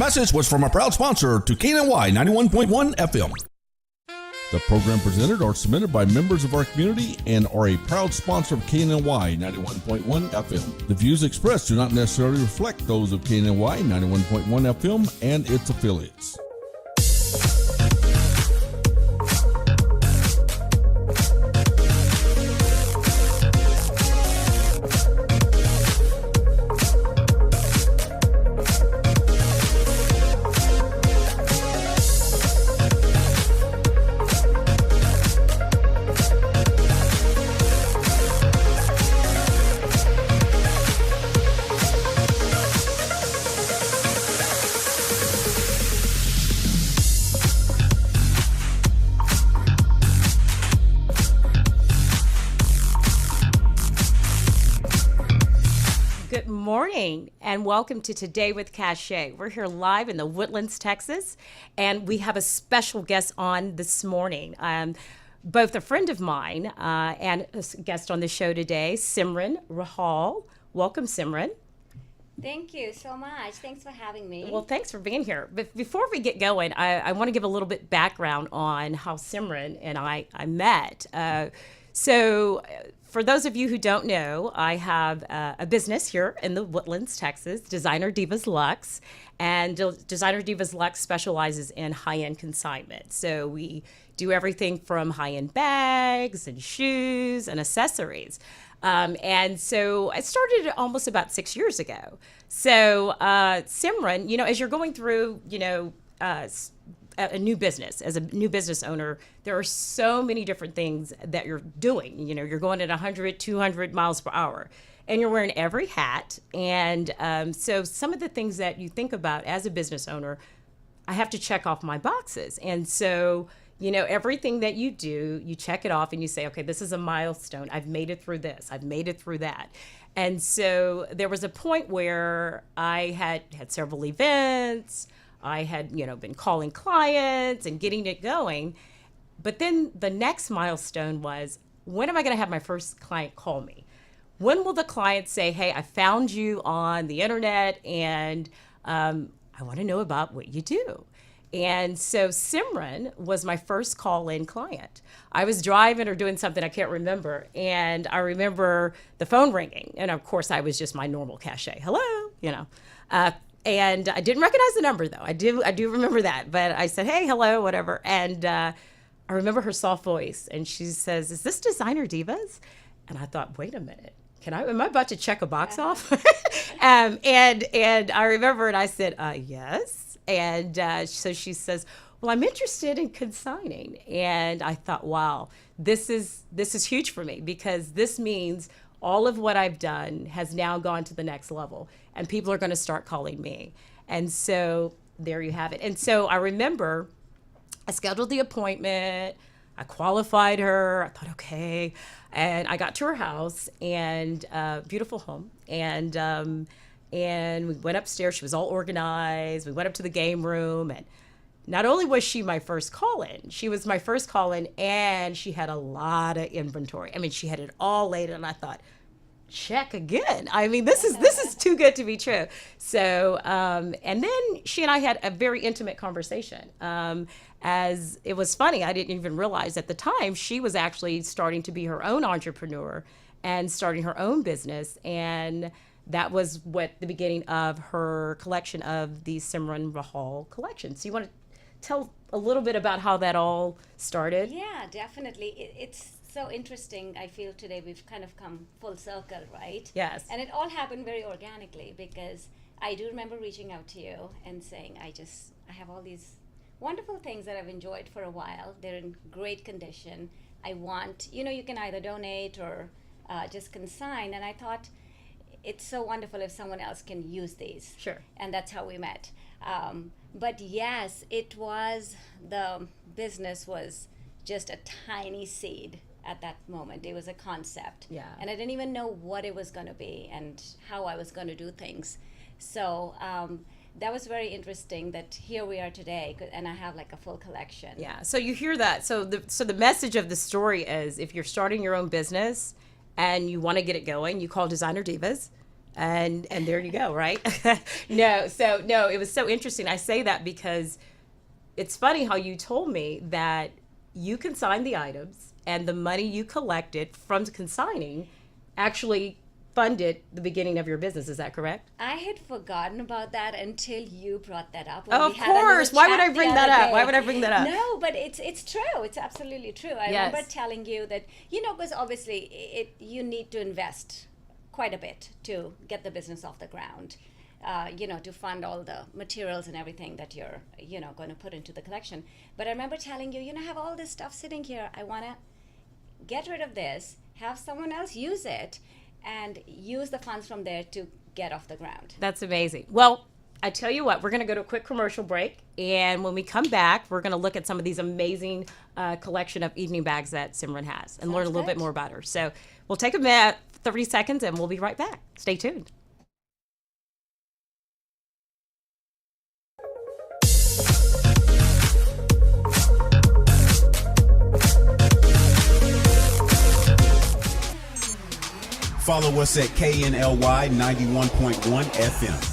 message was from a proud sponsor to KNY 91.1 FM. The program presented are submitted by members of our community and are a proud sponsor of KNY 91.1 FM. The views expressed do not necessarily reflect those of KNY 91.1 FM and its affiliates. And welcome to Today with Kashay. We're here live in the Woodlands, Texas, and we have a special guest on this morning. Both a friend of mine and a guest on the show today, Simran Rahal. Welcome, Simran. Thank you so much. Thanks for having me. Well, thanks for being here. But before we get going, I want to give a little bit background on how Simran and I met. For those of you who don't know, I have a business here in the Woodlands, Texas, Designer Divas Luxe. And Designer Divas Luxe specializes in high-end consignment. So we do everything from high-end bags and shoes and accessories. And so I started almost about 6 years ago. So Simran, as you're going through, a new business, as a new business owner, there are so many different things that you're doing. You're going at 100, 200 miles per hour, and you're wearing every hat. And so some of the things that you think about as a business owner, I have to check off my boxes. And so, everything that you do, you check it off and you say, okay, this is a milestone. I've made it through this. I've made it through that. And so there was a point where I had several events. I had, been calling clients and getting it going. But then the next milestone was, when am I going to have my first client call me? When will the client say, hey, I found you on the internet and I want to know about what you do? And so Simran was my first call-in client. I was driving or doing something I can't remember. And I remember the phone ringing. And of course, I was just my normal Kashay. Hello, and I didn't recognize the number, though. I do remember that. But I said, hey, hello, whatever. And I remember her soft voice. And she says, is this Designer Divas? And I thought, wait a minute. Am I about to check a box off? And I remember, and I said, yes. And so she says, well, I'm interested in consigning. And I thought, wow, this is huge for me, because this means all of what I've done has now gone to the next level, and people are going to start calling me. And so there you have it. And so I remember I scheduled the appointment. I qualified her. I thought, okay. And I got to her house, and beautiful home. And we went upstairs. She was all organized. We went up to the game room, and not only was she my first call-in, she was my first call-in, and she had a lot of inventory. I mean, she had it all laid, and I thought, check again. I mean, this is too good to be true. So, and then she and I had a very intimate conversation. As it was funny, I didn't even realize at the time she was actually starting to be her own entrepreneur and starting her own business. And that was the beginning of her collection of the Simran Rahal collection. So you want to tell a little bit about how that all started? Yeah, definitely. It's so interesting. I feel today we've kind of come full circle, right? Yes. And it all happened very organically, because I do remember reaching out to you and saying, I have all these wonderful things that I've enjoyed for a while. They're in great condition. I want, you can either donate or just consign. And I thought, it's so wonderful if someone else can use these. Sure. And that's how we met. But yes, the business was just a tiny seed at that moment. It was a concept. Yeah. And I didn't even know what it was going to be and how I was going to do things. So that was very interesting that here we are today, and I have like a full collection. Yeah. So you hear that. So the message of the story is, if you're starting your own business and you want to get it going, you call Designer Divas. And there you go, right? No, it was so interesting. I say that because it's funny how you told me that you consigned the items and the money you collected from consigning actually funded the beginning of your business. Is that correct? I had forgotten about that until you brought that up. Oh, of course. Why would I bring that up? Why would I bring that up? No, but it's true. It's absolutely true. I Yes. remember telling you that, because obviously you need to invest quite a bit to get the business off the ground. To fund all the materials and everything that you're, going to put into the collection. But I remember telling you, I have all this stuff sitting here. I want to get rid of this, have someone else use it, and use the funds from there to get off the ground. That's amazing. Well, I tell you what, we're going to go to a quick commercial break. And when we come back, we're going to look at some of these amazing collection of evening bags that Simran has and learn a little bit more about her. So we'll take a minute, 30 seconds, and we'll be right back. Stay tuned. Follow us at KNLY 91.1 FM.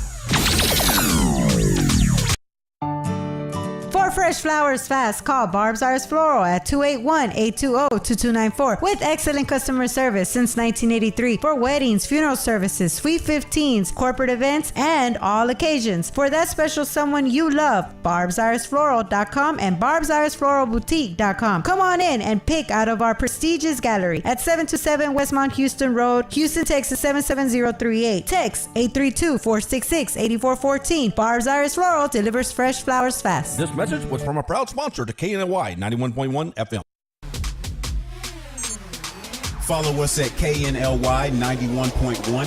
For fresh flowers fast, call Barb's Iris Floral at 281-820-2294 with excellent customer service since 1983 for weddings, funeral services, sweet 15s, corporate events, and all occasions. For that special someone you love, barbsirisfloral.com and barbsirisfloralboutique.com. Come on in and pick out of our prestigious gallery at 727 Westmont Houston Road, Houston, Texas 77038. Text 832-466-8414. Barb's Iris Floral delivers fresh flowers fast. This message was from a proud sponsor to KNY 91.1 FM. Follow us at KNLY 91.1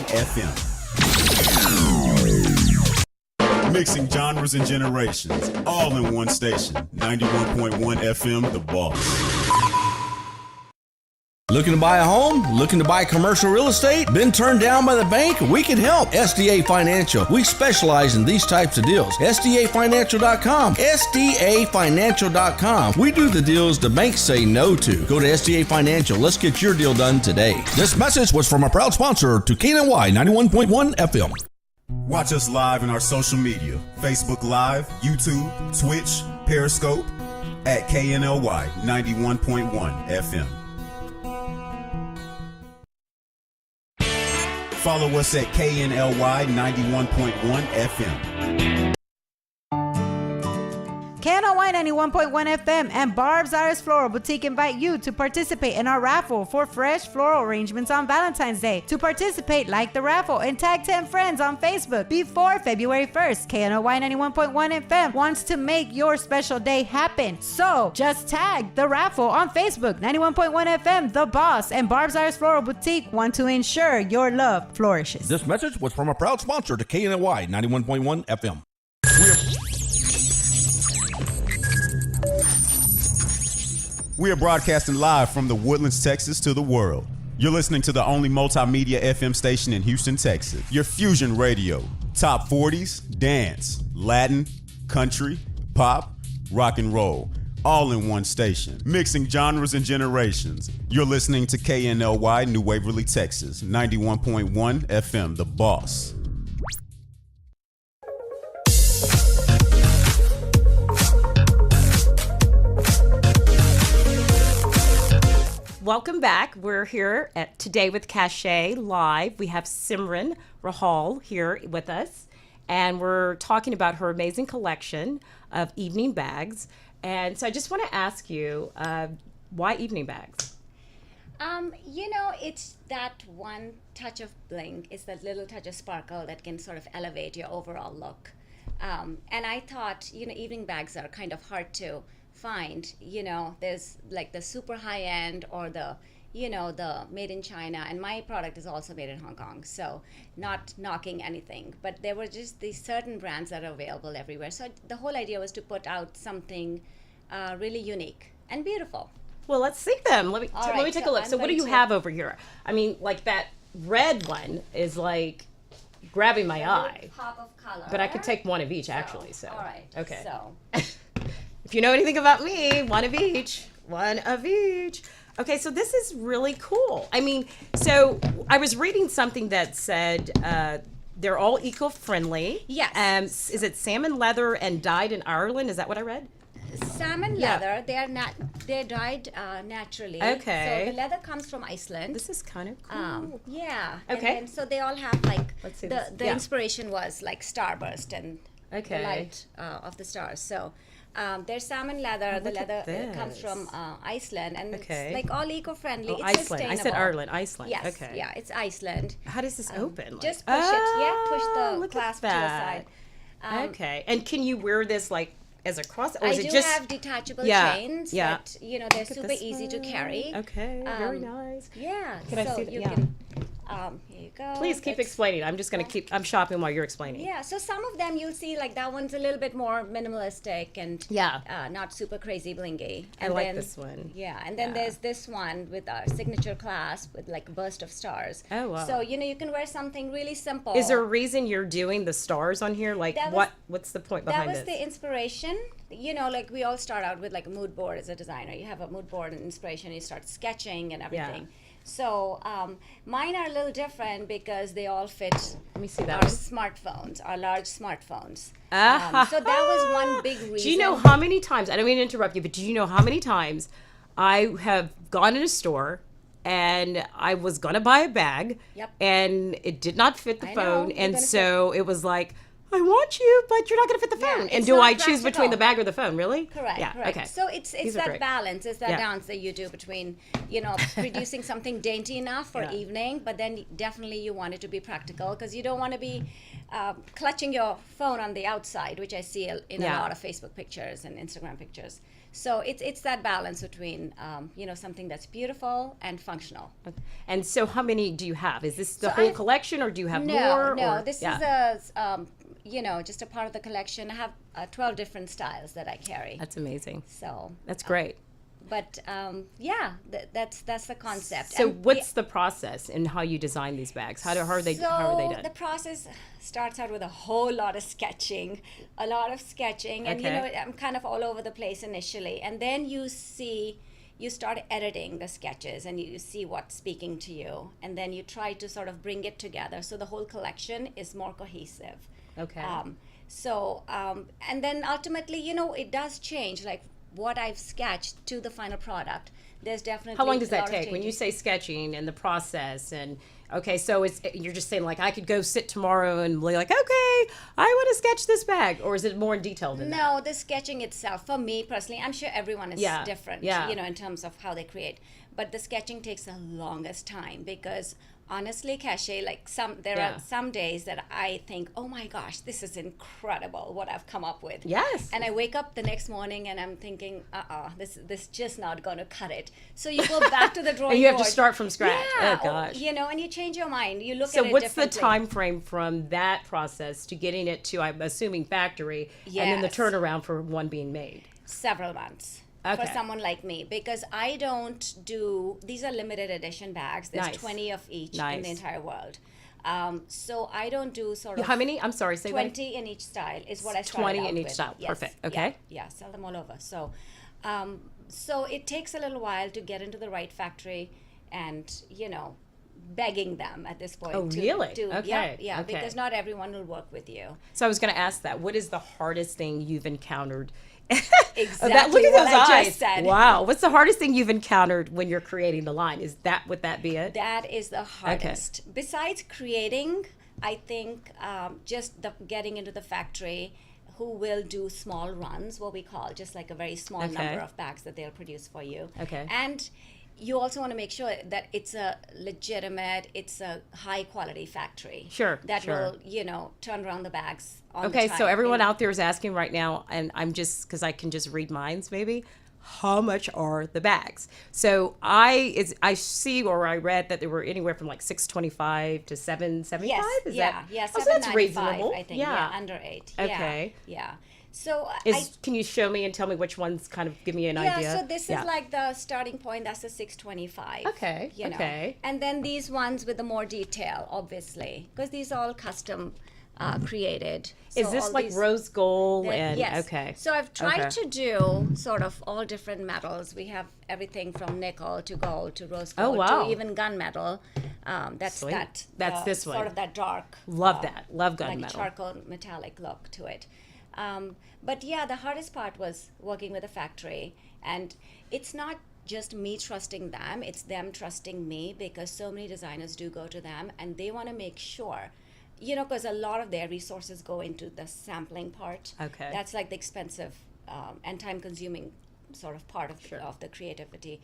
FM. Mixing genres and generations, all in one station. 91.1 FM, The Boss. Looking to buy a home? Looking to buy commercial real estate? Been turned down by the bank? We can help. SDA Financial. We specialize in these types of deals. SDAFinancial.com. SDAFinancial.com. We do the deals the banks say no to. Go to SDA Financial. Let's get your deal done today. This message was from a proud sponsor to KNY 91.1 FM. Watch us live in our social media. Facebook Live, YouTube, Twitch, Periscope, at KNLY 91.1 FM. Follow us at KNLY 91.1 FM. KNLY 91.1 FM and Barb's Iris Floral Boutique invite you to participate in our raffle for fresh floral arrangements on Valentine's Day. To participate, like the raffle and tag 10 friends on Facebook before February 1st. KNLY 91.1 FM wants to make your special day happen. So just tag the raffle on Facebook. 91.1 FM, The Boss, and Barb's Iris Floral Boutique want to ensure your love flourishes. This message was from a proud sponsor to KNY 91.1 FM. We are broadcasting live from the Woodlands, Texas to the world. You're listening to the only multimedia FM station in Houston, Texas. Your Fusion Radio. Top 40s, dance, Latin, country, pop, rock and roll. All in one station. Mixing genres and generations. You're listening to KNLY New Waverly, Texas. 91.1 FM, The Boss. Welcome back. We're here today with Kashay live. We have Simran Rahal here with us, and we're talking about her amazing collection of evening bags. And so I just want to ask you, why evening bags? It's that one touch of bling. It's that little touch of sparkle that can sort of elevate your overall look. And I thought, evening bags are kind of hard to find. There's like the super high end or the made in China, and my product is also made in Hong Kong, so not knocking anything, but there were just these certain brands that are available everywhere. So the whole idea was to put out something really unique and beautiful. Well, let's see them. Let me take a look. I'm So what do going you to- have over here? I mean, like that red one is like grabbing my eye, Pop of color. but I could take one of each actually. So all right. okay. So If you know anything about me, one of each. Okay, so this is really cool. I mean, so I was reading something that said they're all eco-friendly. Yes. Is it salmon leather and dyed in Ireland? Is that what I read? Salmon Yeah. leather, they're dyed naturally. Okay. So the leather comes from Iceland. This is kind of cool. Yeah. Okay. And then, so they all have like Let's see the this. the Yeah. inspiration was like starburst and Okay. the light of the stars. So there's salmon leather. The look at leather comes this. from Iceland, and Okay. it's like all eco-friendly. Oh, it's Iceland. I said sustainable. Ireland. Iceland. Yes. Okay. Yeah, it's Iceland. How does this open? Just push it. Yeah, push the look at clasp to the that. side. Okay. And can you wear this like as a cross, or I is do it just? have detachable Yeah, chains yeah. that they're Look at super this easy to one. carry. Okay. Very Um, nice. Yeah. Can I so see that? you Yeah. can. Here you go. Please keep That's- explaining. I'm just gonna keep. I'm shopping while you're explaining. Yeah, so some of them you'll see like that one's a little bit more minimalistic and Yeah. not super crazy blingy. I like this one. Yeah, and then Yeah. there's this one with our signature clasp with like a burst of stars. Oh, wow. So you can wear something really simple. Is there a reason you're doing the stars on here? Like That was- what's the point that behind was this? the inspiration. Like we all start out with like a mood board as a designer. You have a mood board and inspiration. You start sketching and everything. So mine are a little different because they all fit Let me see that our one. smartphones, our large smartphones. Ah. So that was one big reason. Do you know how many times, I don't mean to interrupt you, but do you know how many times I have gone in a store and I was going to buy a bag Yep. and it did not fit the I know, phone. you're And gonna so it was like, I want you, but you're not going to fit the Yeah, phone. And it's do not I choose between practical. the bag or the phone? Really? Correct. Yeah. Correct. Okay. So it's These are that great. balance, it's that Yeah. dance that you do between producing something dainty enough for Yeah. evening, but then definitely you want it to be practical because you don't want to be clutching your phone on the outside, which I see in Yeah. a lot of Facebook pictures and Instagram pictures. So it's that balance between something that's beautiful and functional. And so how many do you have? Is this the So whole I- collection or do you have No, more? no. or- This yeah. is just a part of the collection. I have 12 different styles that I carry. That's amazing. So That's great. But that's the concept. So And what's the process in how you design these bags? How are they done? The process starts out with a whole lot of sketching, and Okay. I'm kind of all over the place initially, and then you start editing the sketches and you see what's speaking to you, and then you try to sort of bring it together so the whole collection is more cohesive. Okay. And then ultimately, it does change, like what I've sketched to the final product. There's definitely How long does a that lot of take when you changes. say sketching and the process? And okay, so you're just saying like I could go sit tomorrow and be like, okay, I want to sketch this bag, or is it more in detail than that? No, the sketching itself, for me personally, I'm sure everyone is Yeah, different, yeah. in terms of how they create. But the sketching takes the longest time because honestly, Kashay, there Yeah. are some days that I think, oh my gosh, this is incredible what I've come up with. Yes. And I wake up the next morning and I'm thinking, this just not going to cut it. So you go back to the drawing board. And you have to start from scratch. Yeah, Oh gosh. and you change your mind. You look So at it what's the differently. time frame from that process to getting it to, I'm assuming, factory, and then the Yes. turnaround for one being made? Several months Okay. for someone like me because I don't do these are limited edition bags. There's Nice. 20 of each in Nice. the entire world. So I don't do sort of How many? I'm sorry, say that. 20 in each style is what I started 20 out in each with. style. Yes. Perfect. Yeah, Okay. Yeah, sell them all over. So it takes a little while to get into the right factory and begging them at this point. Oh, really? Okay, Yeah, okay. because not everyone will work with you. So I was going to ask that. What is the hardest thing you've encountered? Exactly Look at what those I eyes. just said. Wow. What's the hardest thing you've encountered when you're creating the line? Would that be it? That is the hardest. Besides creating, I think just getting into the factory who will do small runs, what we call just like a very small Okay. number of bags that they'll produce for you. Okay. And you also want to make sure that it's a legitimate, it's a high quality factory. Sure, That sure. will, turn around the bags on Okay, time. so everyone You know. out there is asking right now, and I'm just, because I can just read minds maybe, how much are the bags? So I see, or I read that they were anywhere from like $625 to $775. Yes, Is yeah, that, yeah, oh, so that's $7.95, reasonable. I think. Yeah, under 8. Okay. Yeah. So Can you show me and tell me which ones kind of give me an yeah, idea? so this is like the starting point. That's the 625. Okay, okay. And then these ones with the more detail, obviously, because these are all custom created. Is So this all like these- rose gold and yes. okay? So I've tried Okay. to do sort of all different metals. We have everything from nickel to gold to rose Oh, gold wow. to even gunmetal. That's Sweet. that. That's this sort one. of that dark. Love that. Love like a gunmetal. charcoal metallic look to it. But yeah, the hardest part was working with a factory, and it's not just me trusting them, it's them trusting me, because so many designers do go to them and they want to make sure, because a lot of their resources go into the sampling part. Okay. That's like the expensive and time consuming sort of part of the creativity.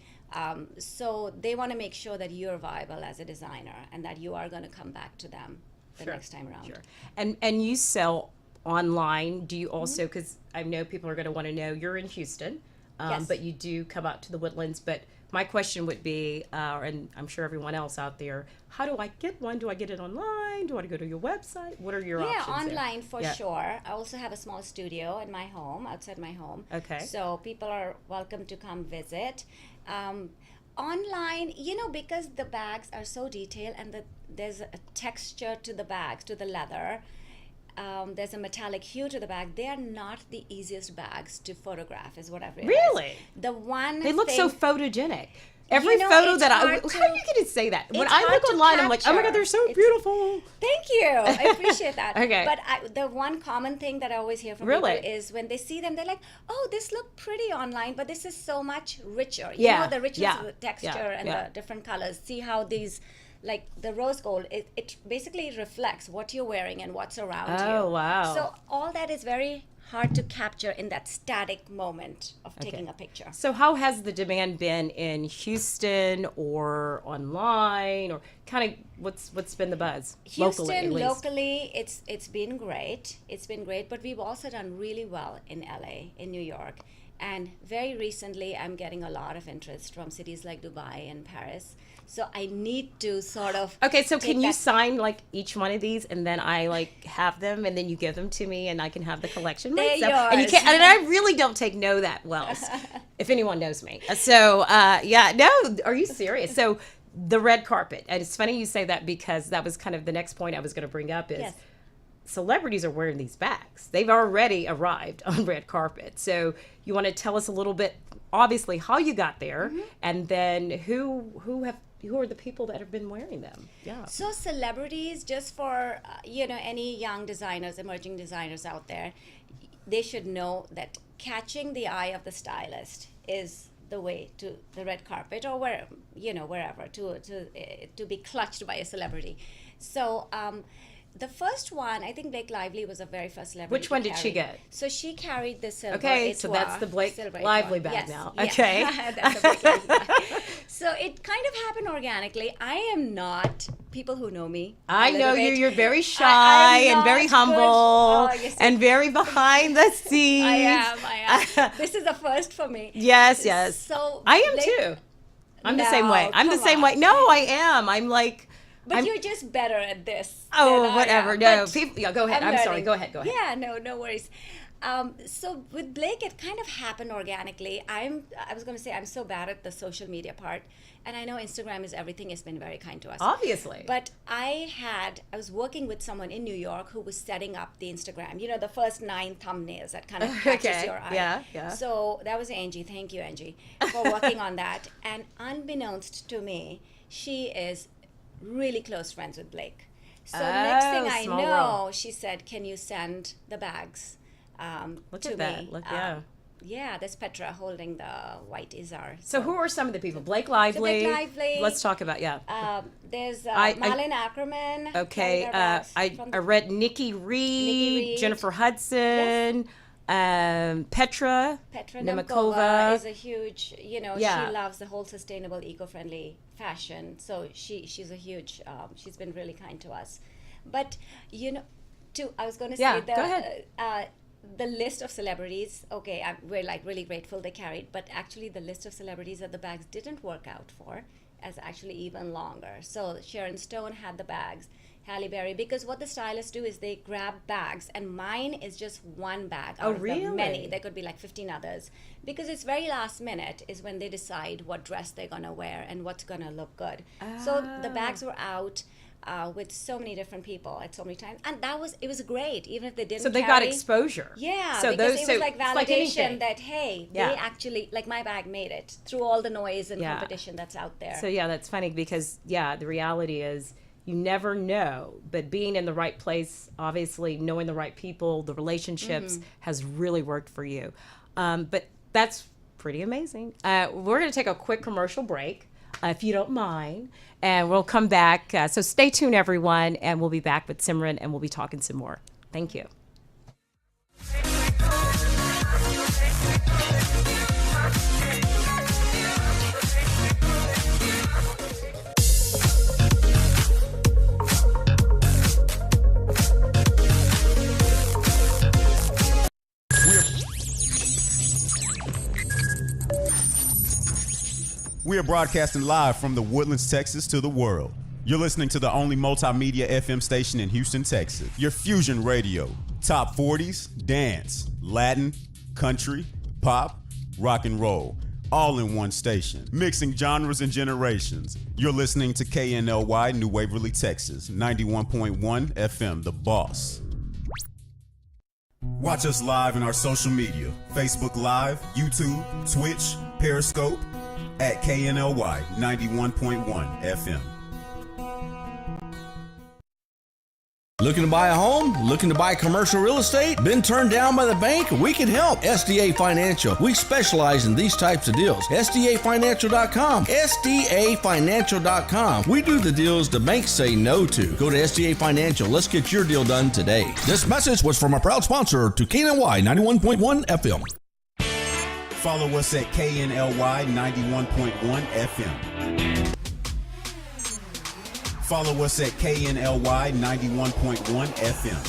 So they want to make sure that you're viable as a designer and that you are going to come back to them the next time around. Sure. And you sell online. Do you Mm-hmm. also, because I know people are going to want to know, you're in Houston, Yes. but you do come out to the Woodlands. But my question would be, and I'm sure everyone else out there, how do I get one? Do I get it online? Do I go to your website? What are your Yeah, options there? online for Yeah. sure. I also have a small studio in my home, outside my home. Okay. So people are welcome to come visit. Online, because the bags are so detailed and there's a texture to the bags, to the leather. There's a metallic hue to the bag. They are not the easiest bags to photograph, is what I've realized. Really? The one They look thing, so photogenic. Every know, photo it's that I, how hard do to- you get to say that? When it's I hard look to online, I'm like, oh my God, capture. they're so It's- beautiful. Thank you. I appreciate that. Okay. But the one common thing that I always hear from Really? people is when they see them, they're like, "Oh, this looked pretty online, but this is so much richer." Yeah, The richness yeah, of the texture yeah, and yeah. the different colors. See how these, like the rose gold, it basically reflects what you're wearing and what's around you. Oh, wow. So all that is very hard to capture in that static moment of taking a picture. So how has the demand been in Houston or online, or kind of what's been the buzz locally at Houston, least? locally, it's been great. It's been great, but we've also done really well in LA, in New York, and very recently, I'm getting a lot of interest from cities like Dubai and Paris. So I need to sort of Okay, so take can you that- sign like each one of these, and then I like have them, and then you give them to me, and I can have the collection They're myself. And you yours. can't, and I really don't take no that well, if anyone knows me. So yeah, no, are you serious? So the red carpet, and it's funny you say that because that was kind of the next point I was going to bring up is. Yes. Celebrities are wearing these bags. They've already arrived on red carpet. So you want to tell us a little bit, obviously, how you got there, Mm-hmm. and then who are the people that have been wearing them? Yeah. So celebrities, just for any young designers, emerging designers out there, they should know that catching the eye of the stylist is the way to the red carpet or wherever to be clutched by a celebrity. So the first one, I think Blake Lively was the very first celebrity. Which one to did she carry. get? So she carried the silver. Okay, so Etoile, that's the Blake silver Lively Etoile. bag Yes, now. yeah. Okay. That's the Blake Lively bag. So it kind of happened organically. I am not, people who know me. I a know little you. bit, You're very I'm shy and very not good. humble Oh, yes, and very behind the scenes. I am. This is a first for me. Yes, yes. So I am Blake- too. I'm the same way. No, I'm the come same on. way. No, I am. I'm like. But I'm- you're just better at this. Oh, than I whatever. am. No, But people. Yeah, go ahead. I'm sorry. learning. Go ahead. Go ahead. Yeah, no worries. So with Blake, it kind of happened organically. I was going to say I'm so bad at the social media part, and I know Instagram is everything. Has been very kind to us. Obviously. But I was working with someone in New York who was setting up the Instagram. The first 9 thumbnails that kind of catches Okay. your eye. Yeah, yeah. So that was Angie. Thank you, Angie, for working on that. And unbeknownst to me, she is really close friends with Blake. So next thing I small know, world. she said, "Can you send the bags Look to at that. me?" Look, yeah. Yeah, there's Petra holding the white izar. So who are some of the people? Blake Lively. Blake Lively. Let's talk about There's I- Malin Ackerman. Okay. carried our bags I from the- I read Nikki Reed, Reed. Jennifer Hudson, Petra Petra Nemikova. Nemkova is a huge, Yeah. she loves the whole sustainable, eco-friendly fashion. So she's a huge, she's been really kind to us. But, I was going to say Yeah, go ahead. The list of celebrities, okay, we're like really grateful they carried, but actually the list of celebrities that the bags didn't work out for is actually even longer. So Sharon Stone had the bags, Halle Berry, because what the stylists do is they grab bags, and mine is just one bag out of the many. really? There could be like 15 others, because it's very last minute is when they decide what dress they're gonna wear and what's gonna look good. So the bags were out. with so many different people at so many times, and it was great, even if they didn't. So they got exposure. Yeah, so because those, it was like it's like anything. validation that hey, Yeah. they actually, like, my bag made it through all the noise and Yeah. competition that's out there. So yeah, that's funny because the reality is you never know, but being in the right place, obviously knowing the right people, the relationships has really worked for you. But that's pretty amazing. We're going to take a quick commercial break, if you don't mind, and we'll come back. So stay tuned, everyone, and we'll be back with Simran, and we'll be talking some more. Thank you. We are broadcasting live from the Woodlands, Texas to the world. You're listening to the only multimedia FM station in Houston, Texas. Your fusion radio. Top 40s, dance, Latin, country, pop, rock and roll. All in one station. Mixing genres and generations. You're listening to KNLY, New Waverly, Texas. 91.1 FM, The Boss. Watch us live in our social media. Facebook Live, YouTube, Twitch, Periscope. At KNLY 91.1 FM. Looking to buy a home? Looking to buy commercial real estate? Been turned down by the bank? We can help. SDA Financial. We specialize in these types of deals. SDAFinancial.com. SDAFinancial.com. We do the deals the banks say no to. Go to SDA Financial. Let's get your deal done today. This message was from a proud sponsor to KNY 91.1 FM. Follow us at KNLY 91.1 FM. Follow us at KNLY 91.1 FM.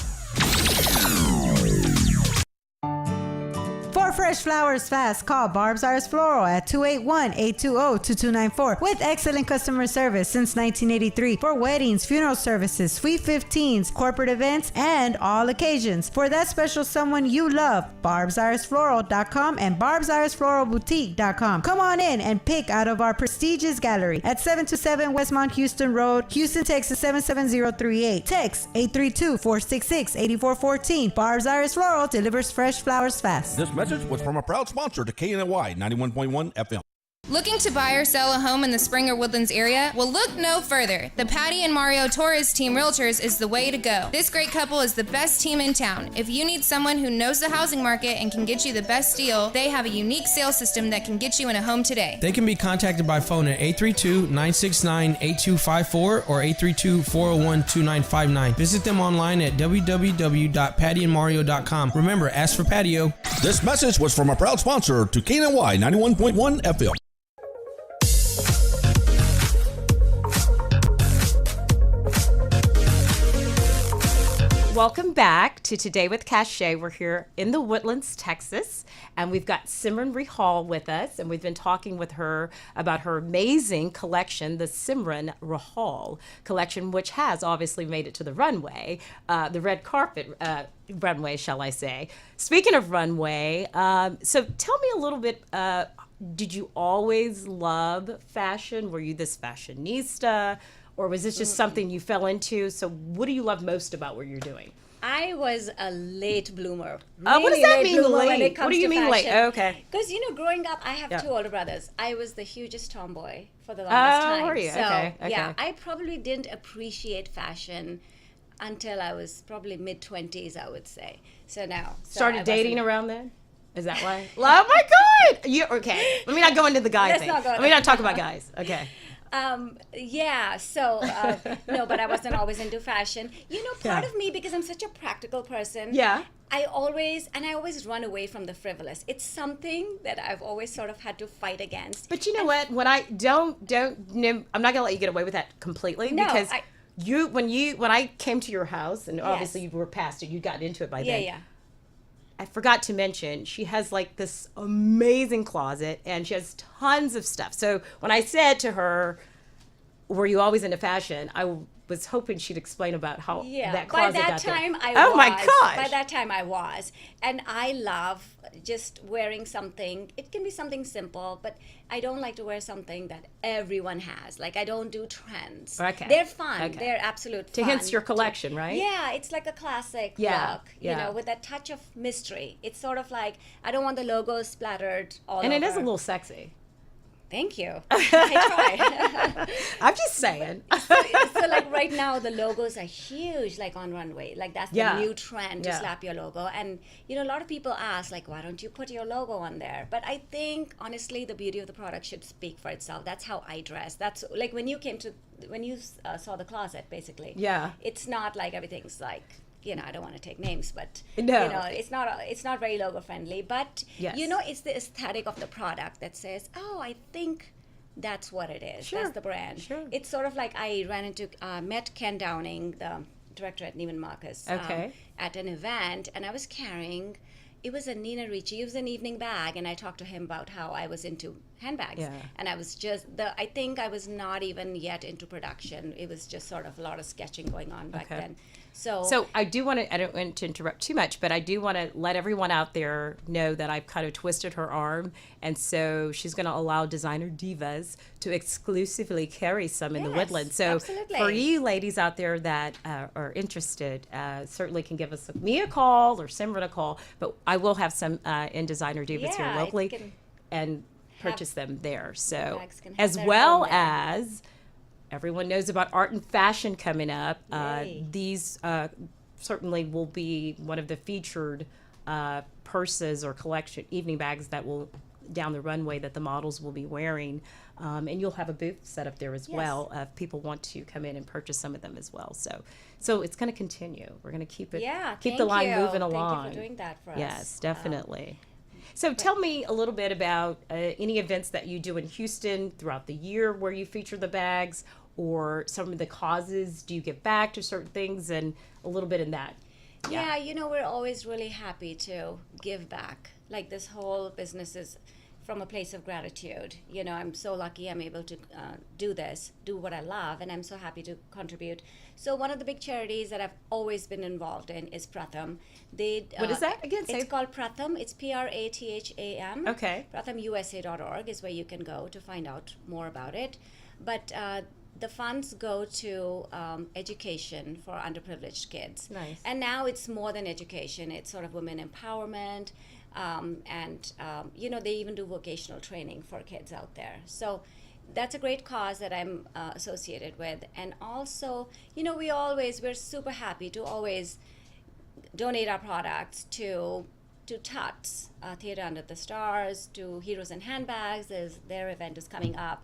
For fresh flowers fast, call Barb's Iris Floral at 281-820-2294 with excellent customer service since 1983 for weddings, funeral services, sweet 15s, corporate events, and all occasions. For that special someone you love, barbsirisfloral.com and barbsirisfloralboutique.com. Come on in and pick out of our prestigious gallery at 727 Westmont Houston Road, Houston, Texas 77038. Text 832-466-8414. Barb's Iris Floral delivers fresh flowers fast. This message was from a proud sponsor to KNY 91.1 FM. Looking to buy or sell a home in the Springer Woodlands area? Well, look no further. The Patty and Mario Torres Team Realtors is the way to go. This great couple is the best team in town. If you need someone who knows the housing market and can get you the best deal, they have a unique sales system that can get you in a home today. They can be contacted by phone at 832-969-8254 or 832-401-2959. Visit them online at www.pattyandmario.com. Remember, ask for patio. This message was from a proud sponsor to KNY 91.1 FM. Welcome back to Today with Kashay. We're here in the Woodlands, Texas, and we've got Simran Rahal with us, and we've been talking with her about her amazing collection, the Simran Rahal collection, which has obviously made it to the runway, the red carpet runway, shall I say. Speaking of runway, so tell me a little bit, did you always love fashion? Were you this fashionista? Or was this just something you fell into? So what do you love most about what you're doing? I was a late bloomer. What does that mean, bloomer late? when it comes What do you to mean, late? fashion. Oh, okay. Because, growing up, I have Yeah. two older brothers. I was the hugest tomboy for the longest time. were you? So, Okay, yeah, okay. I probably didn't appreciate fashion until I was probably mid-20s, I would say. So now. Started dating around then? Is that why? Oh my God! You okay? Let me not go into the guy Let's thing. not go Let me there. not talk about guys. Okay. Yeah, so, no, but I wasn't always into fashion. Part Yeah. of me, because I'm such a practical person, Yeah. I always run away from the frivolous. It's something that I've always sort of had to fight against. But you know what? When I don't, no, I'm not gonna let you get away with that completely No, because when I came to your house and obviously Yes. you were past it, you got into it by Yeah, then. yeah. I forgot to mention she has like this amazing closet and she has tons of stuff. So when I said to her, "Were you always into fashion?" I was hoping she'd explain about how Yeah, that by closet that got there. time I Oh was. my gosh! By that time I was. And I love just wearing something. It can be something simple, but I don't like to wear something that everyone has. Like, I don't do trends. Okay. They're fun. Okay. They're absolute To fun. hence your collection, right? Yeah, it's like a classic Yeah, look, yeah. you know, with that touch of mystery. It's sort of like, I don't want the logos splattered all And over. it is a little sexy. Thank you. I try. I'm just saying. So like right now the logos are huge, like on runway. Like that's Yeah. the new trend to Yeah. slap your logo. And you know, a lot of people ask like, why don't you put your logo on there? But I think honestly the beauty of the product should speak for itself. That's how I dress. That's like when you saw the closet, basically. Yeah. It's not like everything's like, you know, I don't want to take names, but No. you know, it's not very logo friendly. But Yes. you know, it's the aesthetic of the product that says, oh, I think that's what it is. Sure. That's the brand. Sure. It's sort of like I met Ken Downing, the director at Neiman Marcus, Okay. at an event, and I was carrying. It was a Nina Ricci. It was an evening bag, and I talked to him about how I was into handbags. Yeah. And I was I think I was not even yet into production. It was just sort of a lot of sketching going on back Okay. then. So I don't want to interrupt too much, but I do want to let everyone out there know that I've kind of twisted her arm. And so she's going to allow Designer Divas to exclusively carry some in the Yes, Woodlands. So absolutely. for you ladies out there that are interested, certainly can give me a call or Simran a call. But I will have some in Designer Divas here Yeah, I locally can and purchase them there. So bags can have as their well own there. as everyone knows about art and fashion coming up. Yay. These certainly will be one of the featured purses or collection evening bags that will down the runway that the models will be wearing. And you'll have a booth set up there as Yes. well if people want to come in and purchase some of them as well. So it's going to continue. We're going to keep yeah, keep the thank line you. moving Thank along. you for doing that for us. Yes, definitely. So tell me a little bit about any events that you do in Houston throughout the year where you feature the bags, or some of the causes. Do you give back to certain things, and a little bit in that? Yeah, you know, we're always really happy to give back. Like this whole business is from a place of gratitude. You know, I'm so lucky I'm able to do what I love, and I'm so happy to contribute. So one of the big charities that I've always been involved in is Pratham. What is that again? Say- It's called Pratham. It's Pratham. Okay. PrathamUSA.org is where you can go to find out more about it. But the funds go to education for underprivileged kids. Nice. And now it's more than education. It's sort of women empowerment. You know, they even do vocational training for kids out there. So that's a great cause that I'm associated with. And also, you know, we're super happy to always donate our products to TUTS, Theater Under the Stars, to Heroes and Handbags. Their event is coming up.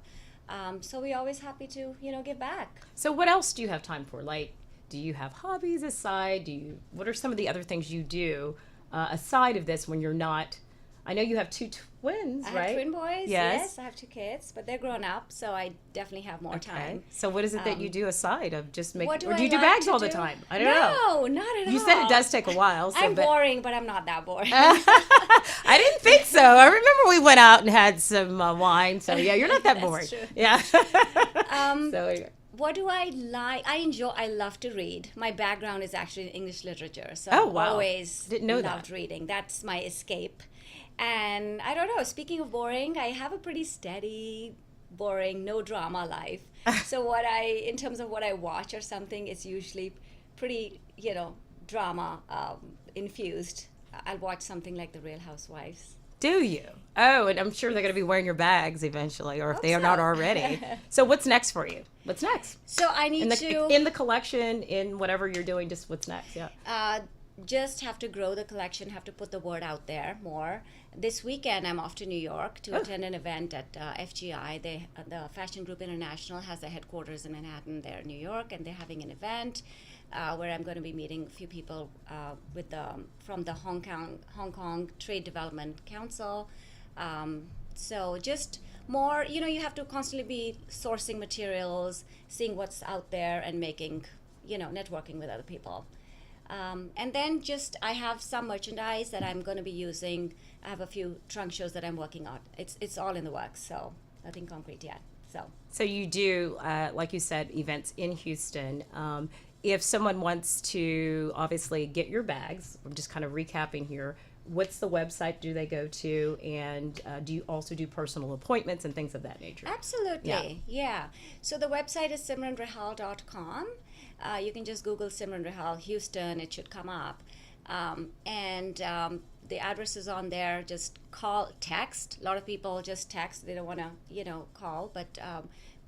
So we're always happy to, you know, give back. So what else do you have time for? Like, do you have hobbies aside? What are some of the other things you do aside of this when you're not? I know you have two twins, I right? have twin boys. Yes. I have 2 kids, but they're grown up, so I definitely have more time. So what is it that you do aside of just making? What do Or do I you do like bags to all the do? time? I don't know. No, not at all. You said it does take a while. So, I'm but boring, but I'm not that boring. I didn't think so. I remember we went out and had some wine. So yeah, you're not that boring. true. Yeah. So What do I like? I love to read. My background is actually in English literature, so Oh, I've wow. always Didn't know loved that. reading. That's my escape. And I don't know, speaking of boring, I have a pretty steady, boring, no drama life. So in terms of what I watch or something, it's usually pretty, you know, drama infused. I'll watch something like The Real Housewives. do you? Oh, and I'm sure they're going to be wearing your bags eventually, or if Hope they are not so. already. So what's next for you? What's next? So I need In the collection, in whatever you're doing, just what's next? Yeah. Just have to grow the collection, have to put the word out there more. This weekend, I'm off to New York to attend an event at FGI. The Fashion Group International has their headquarters in Manhattan, there in New York, and they're having an event where I'm going to be meeting a few people from the Hong Kong Trade Development Council. So just more, you know, you have to constantly be sourcing materials, seeing what's out there, and making, you know, networking with other people. And then I have some merchandise that I'm going to be using. I have a few trunk shows that I'm working on. It's all in the works, so nothing concrete yet. So you do, like you said, events in Houston. If someone wants to obviously get your bags, I'm just kind of recapping here, what's the website do they go to, and do you also do personal appointments and things of that nature? Absolutely, yeah. So the website is simranrahal.com. You can just Google Simran Rahal Houston, it should come up. The address is on there. Just call, text. A lot of people just text. They don't want to, call. But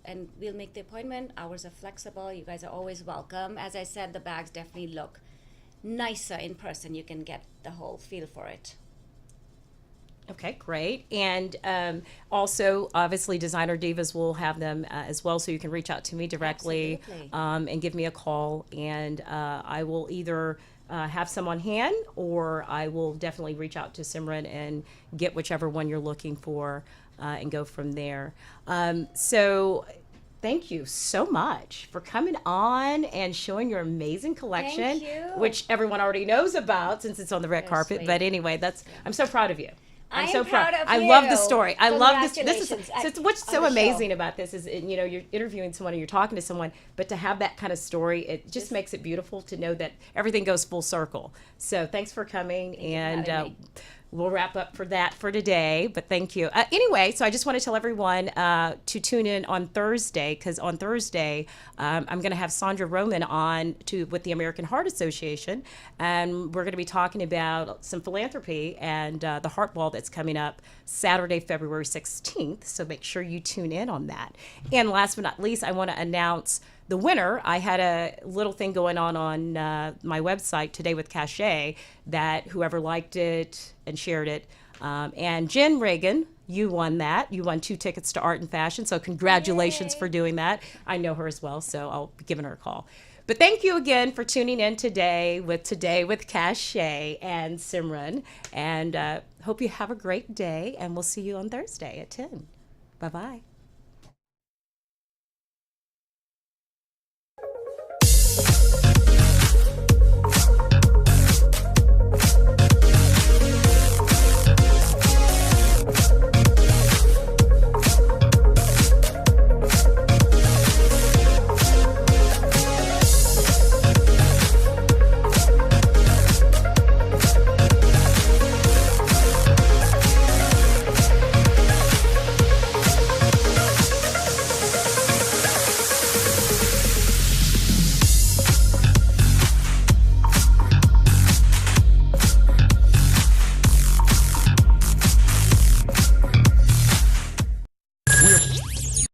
and we'll make the appointment. Hours are flexible. You guys are always welcome. As I said, the bags definitely look nicer in person. You can get the whole feel for it. Okay, great. And also, obviously, Designer Divas will have them as well, so you can reach out to me directly and give me a call. And I will either have some on hand, or I will definitely reach out to Simran and get whichever one you're looking for and go from there. So thank you so much for coming on and showing your amazing collection, Thank you. which everyone already knows about since it's on the red carpet. sweet. But anyway, I'm so proud of you. I'm I so am proud of I you. love the story. I love this. This is Congratulations what's on so the show. amazing about this is, you're interviewing someone and you're talking to someone, but to have that kind of story, it just makes it beautiful to know that everything goes full circle. So thanks for coming, and we'll wrap up for that for today. But thank you. Anyway, so I just want to tell everyone to tune in on Thursday, because on Thursday I'm going to have Sandra Roman on with the American Heart Association, and we're going to be talking about some philanthropy and the Heart Ball that's coming up Saturday, February 16th. So make sure you tune in on that. And last but not least, I want to announce the winner. I had a little thing going on my website today with Kashay, that whoever liked it and shared it. And Jen Reagan, you won that. You won 2 tickets to Art and Fashion. So congratulations for doing that. I know her as well, so I'll be giving her a call. But thank you again for tuning in Today with Kashay and Simran. And hope you have a great day. And we'll see you on Thursday at 10. Bye-bye.